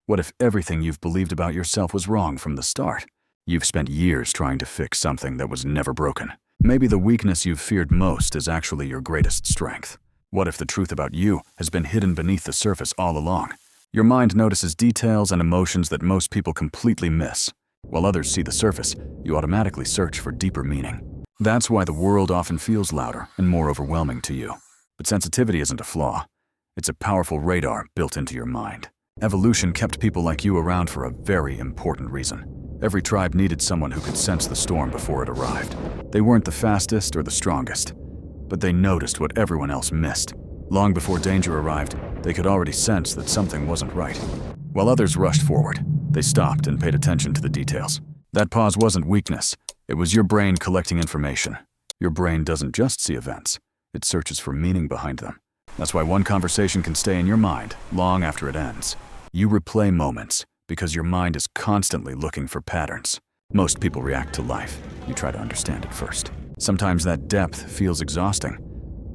What if everything you've believed about yourself was wrong from the start? You've spent years trying to fix something that was never broken. Maybe the weakness you've feared most is actually your greatest strength. What if the truth about you has been hidden beneath the surface all along? Your mind notices details and emotions that most people completely miss. While others see the surface, you automatically search for deeper meaning. That's why the world often feels louder and more overwhelming to you. But sensitivity isn't a flaw. It's a powerful radar built into your mind. Evolution kept people like you around for a very important reason. Every tribe needed someone who could sense the storm before it arrived. They weren't the fastest or the strongest, but they noticed what everyone else missed. Long before danger arrived, they could already sense that something wasn't right. While others rushed forward, they stopped and paid attention to the details. That pause wasn't weakness. It was your brain collecting information. Your brain doesn't just see events. It searches for meaning behind them. That's why one conversation can stay in your mind long after it ends. You replay moments because your mind is constantly looking for patterns. Most people react to life. You try to understand it first. Sometimes that depth feels exhausting,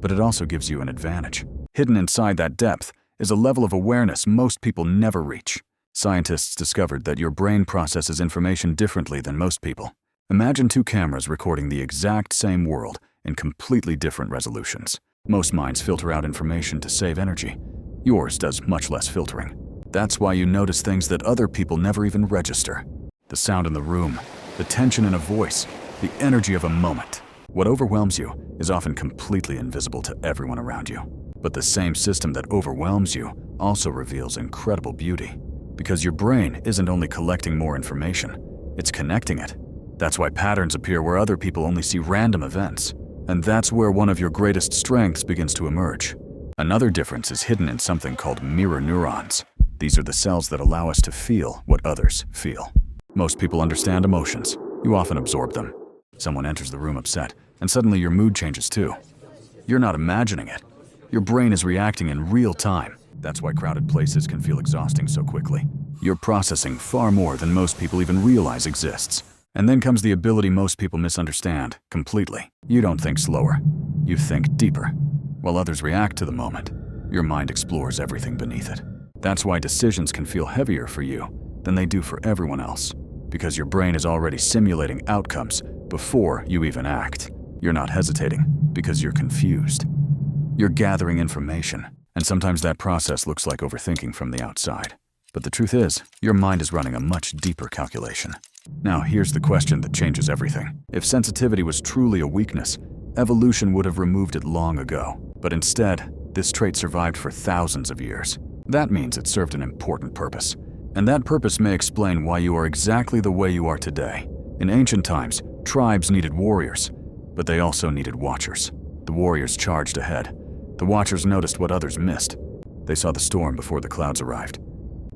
but it also gives you an advantage. Hidden inside that depth is a level of awareness most people never reach. Scientists discovered that your brain processes information differently than most people. Imagine two cameras recording the exact same world in completely different resolutions. Most minds filter out information to save energy. Yours does much less filtering. That's why you notice things that other people never even register. The sound in the room, the tension in a voice, the energy of a moment. What overwhelms you is often completely invisible to everyone around you. But the same system that overwhelms you also reveals incredible beauty. Because your brain isn't only collecting more information, it's connecting it. That's why patterns appear where other people only see random events. And that's where one of your greatest strengths begins to emerge. Another difference is hidden in something called mirror neurons. These are the cells that allow us to feel what others feel. Most people understand emotions. You often absorb them. Someone enters the room upset, and suddenly your mood changes too. You're not imagining it. Your brain is reacting in real time. That's why crowded places can feel exhausting so quickly. You're processing far more than most people even realize exists. And then comes the ability most people misunderstand completely. You don't think slower. You think deeper. While others react to the moment, your mind explores everything beneath it. That's why decisions can feel heavier for you than they do for everyone else. Because your brain is already simulating outcomes before you even act. You're not hesitating because you're confused. You're gathering information, and sometimes that process looks like overthinking from the outside. But the truth is, your mind is running a much deeper calculation. Now, here's the question that changes everything. If sensitivity was truly a weakness, evolution would have removed it long ago. But instead, this trait survived for thousands of years. That means it served an important purpose. And that purpose may explain why you are exactly the way you are today. In ancient times, tribes needed warriors, but they also needed watchers. The warriors charged ahead. The watchers noticed what others missed. They saw the storm before the clouds arrived.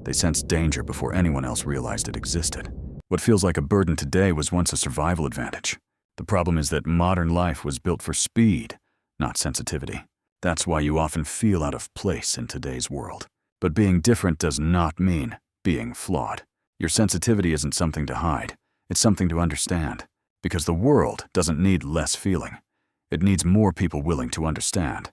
They sensed danger before anyone else realized it existed. What feels like a burden today was once a survival advantage. The problem is that modern life was built for speed, not sensitivity. That's why you often feel out of place in today's world. But being different does not mean being flawed. Your sensitivity isn't something to hide. It's something to understand. Because the world doesn't need less feeling. It needs more people willing to understand.